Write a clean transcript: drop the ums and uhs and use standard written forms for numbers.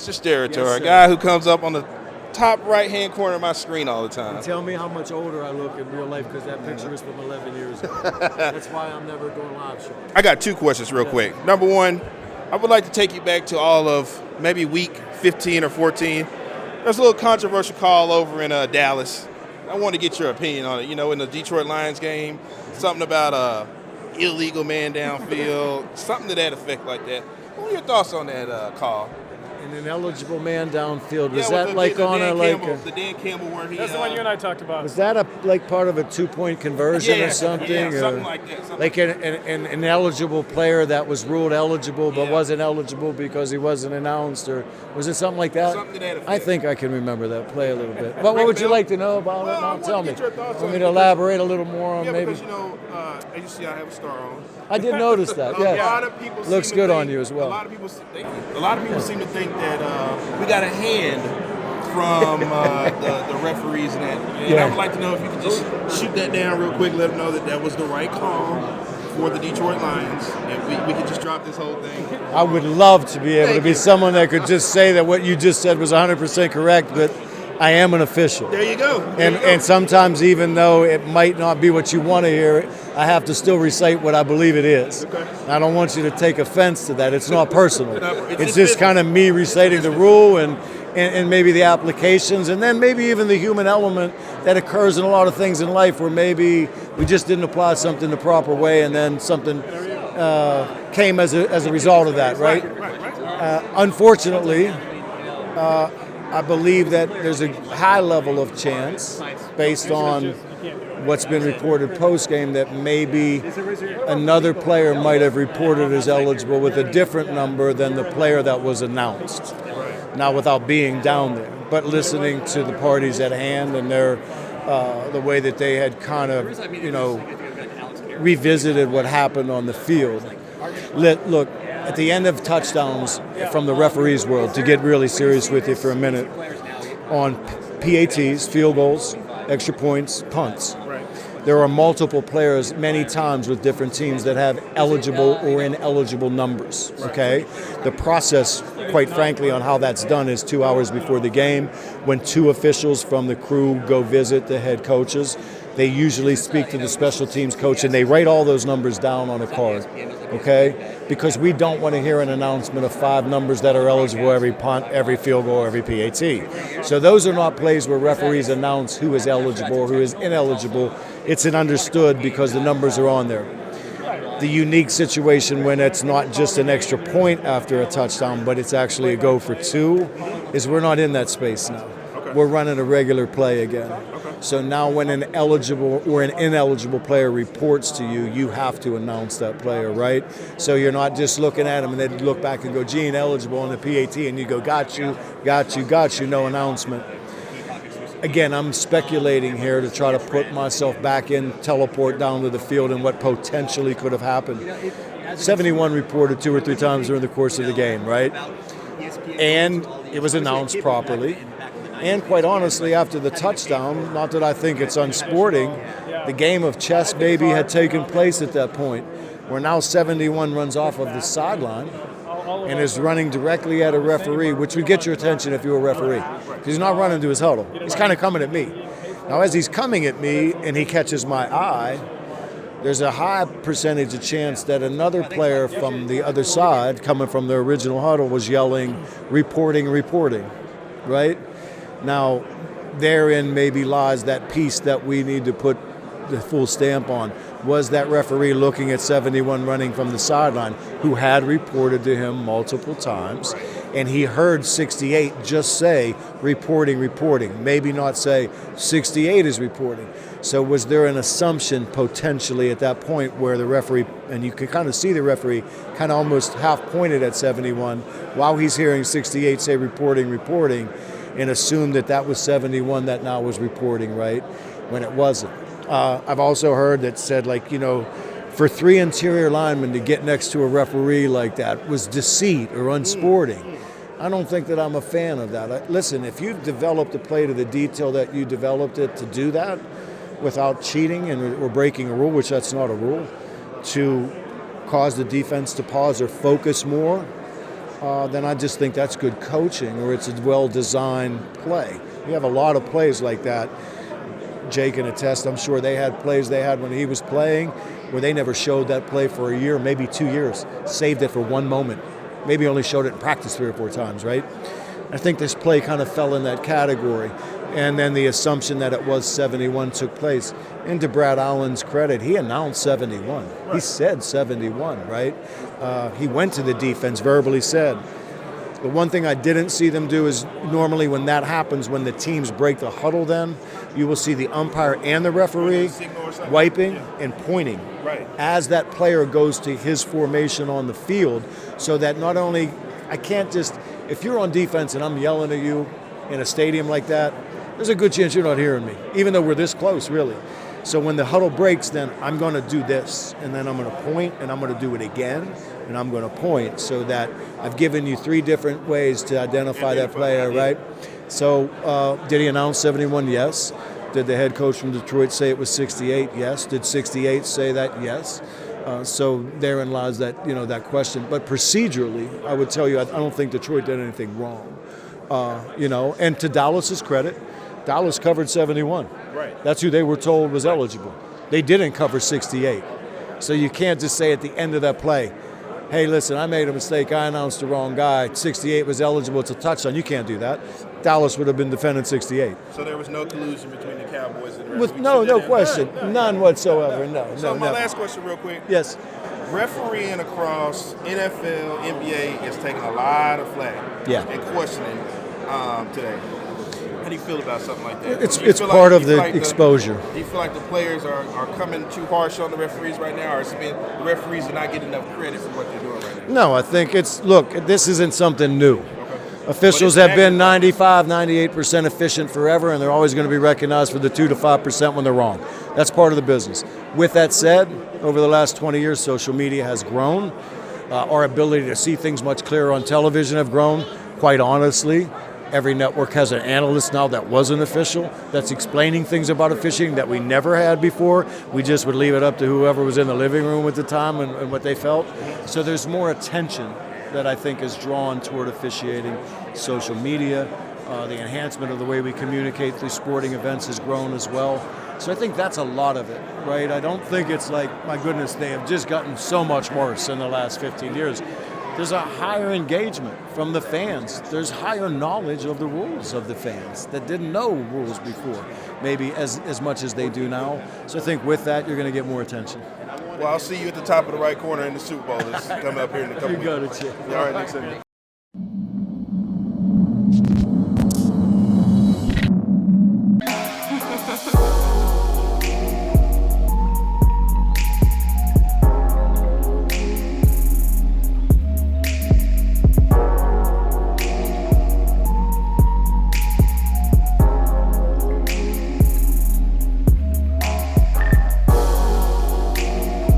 Mr. Steratore, Yes, a guy who comes up on the top right-hand corner of my screen all the time. Tell me how much older I look in real life because that picture is from 11 years ago. That's why I'm never going live show. I got two questions real quick. Number one, I would like to take you back to all of maybe week 15 or 14. There's a little controversial call over in Dallas. I want to get your opinion on it. You know, in the Detroit Lions game, something about illegal man downfield, something to that effect like that. What are your thoughts on that call? An ineligible man downfield. Was Yeah, that like on a like a, the Dan Campbell where he? That's the one you and I talked about. was that like part of a 2-point conversion or something? Yeah, something or like that. like an ineligible player that was ruled eligible but wasn't eligible because he wasn't announced, or was it something like that? Something to that effect. I think I can remember that play a little bit. What would you like to know about it? Now tell me. Get your thoughts Want on me it to elaborate a little more on Yeah, maybe? because as you see, I have a star on. I did notice that. A Yes. lot of people Looks seem to good think, on you as well. A lot of people seem to think that we got a hand from the referees and that. And I would like to know if you could just shoot that down real quick, let them know that that was the right call for the Detroit Lions, and we could just drop this whole thing. I would love to be able to be someone that could just say that what you just said was 100% correct, but I am an official. There you go. And sometimes, even though it might not be what you want to hear, I have to still recite what I believe it is. Okay. I don't want you to take offense to that. It's not personal. It's just kind of me reciting the rule and maybe the applications, and then maybe even the human element that occurs in a lot of things in life where maybe we just didn't apply something the proper way, and then something came as a result of that, right? Unfortunately, I believe that there's a high level of chance, based on what's been reported post-game, that maybe another player might have reported as eligible with a different number than the player that was announced. Now, without being down there, but listening to the parties at hand and their the way that they had kind of, revisited what happened on the field. Look, at the end of touchdowns from the referees' world, to get really serious with you for a minute, on PATs, field goals, extra points, punts, there are multiple players many times with different teams that have eligible or ineligible numbers, okay? The process, quite frankly, on how that's done is 2 hours before the game, when two officials from the crew go visit the head coaches. They usually speak to the special teams coach, and they write all those numbers down on a card, okay? Because we don't want to hear an announcement of 5 numbers that are eligible every punt, every field goal, every PAT. So those are not plays where referees announce who is eligible or who is ineligible. It's an understood because the numbers are on there. The unique situation when it's not just an extra point after a touchdown, but it's actually a go for 2, is we're not in that space now. We're running a regular play again. So now when an eligible or an ineligible player reports to you, you have to announce that player, right? So you're not just looking at him and then look back and go, gee, ineligible on the PAT, and you go, got you, no announcement. Again, I'm speculating here to try to put myself back in, teleport down to the field and what potentially could have happened. 71 reported 2 or 3 times during the course of the game, right? And it was announced properly. And quite honestly, after the touchdown, not that I think it's unsporting, the game of chess maybe had taken place at that point, where now 71 runs off of the sideline and is running directly at a referee, which would get your attention if you were a referee. He's not running to his huddle. He's kind of coming at me. Now, as he's coming at me and he catches my eye, there's a high percentage of chance that another player from the other side, coming from the original huddle, was yelling, reporting, right? Now, therein maybe lies that piece that we need to put the full stamp on. Was that referee looking at 71 running from the sideline, who had reported to him multiple times, and he heard 68 just say reporting, maybe not say 68 is reporting. So was there an assumption potentially at that point where the referee, and you can kind of see the referee kind of almost half pointed at 71 while he's hearing 68 say reporting, and assumed that was 71 that now was reporting, right, when it wasn't. I've also heard that said, for 3 interior linemen to get next to a referee like that was deceit or unsporting. I don't think that I'm a fan of that. Listen, if you've developed a play to the detail that you developed it to do that without cheating or breaking a rule, which that's not a rule, to cause the defense to pause or focus more, then I just think that's good coaching, or it's a well-designed play. You have a lot of plays like that. Jake can attest, I'm sure they had plays they had when he was playing where they never showed that play for a year, maybe 2 years, saved it for one moment, maybe only showed it in practice 3 or 4 times, right? I think this play kind of fell in that category. And then the assumption that it was 71 took place. And to Brad Allen's credit, he announced 71. Right. He said 71, right? He went to the defense, verbally said. The one thing I didn't see them do is normally when that happens, when the teams break the huddle then, you will see the umpire and the referee wiping and pointing as that player goes to his formation on the field, so that not only, I can't just, if you're on defense and I'm yelling at you in a stadium like that, there's a good chance you're not hearing me, even though we're this close, really. So when the huddle breaks, then I'm going to do this, and then I'm going to point, and I'm going to do it again, and I'm going to point, so that I've given you 3 different ways to identify that player, right? So did he announce 71? Yes. Did the head coach from Detroit say it was 68? Yes. Did 68 say that? Yes. So therein lies that, that question. But procedurally, I would tell you, I don't think Detroit did anything wrong. And to Dallas's credit, Dallas covered 71. Right. That's who they were told was eligible. They didn't cover 68. So you can't just say at the end of that play, hey, listen, I made a mistake. I announced the wrong guy. 68 was eligible. It's a touchdown. You can't do that. Dallas would have been defending 68. So there was no collusion between the Cowboys and the referees? With no question. None whatsoever. No. So my last question real quick. Yes. Refereeing across NFL, NBA is taking a lot of flack and questioning today. How do you feel about something like that? It's part of the exposure. Do you feel like the players are coming too harsh on the referees right now, or the referees are not getting enough credit for what they're doing right now? No, I think this isn't something new. Okay. Officials have been 95, 98% efficient forever, and they're always going to be recognized for the 2 to 5% when they're wrong. That's part of the business. With that said, over the last 20 years, social media has grown. Our ability to see things much clearer on television have grown. Quite honestly, every network has an analyst now that wasn't official, that's explaining things about officiating that we never had before. We just would leave it up to whoever was in the living room at the time and what they felt. So there's more attention that I think is drawn toward officiating. Social media, the enhancement of the way we communicate through sporting events has grown as well. So I think that's a lot of it, right? I don't think it's like, my goodness, they have just gotten so much worse in the last 15 years. There's a higher engagement from the fans. There's higher knowledge of the rules of the fans that didn't know rules before, maybe as much as they do now. So I think with that, you're going to get more attention. Well, I'll see you at the top of the right corner in the Super Bowl. It's coming up here in a couple weeks. You got it, Chip. All right, next time.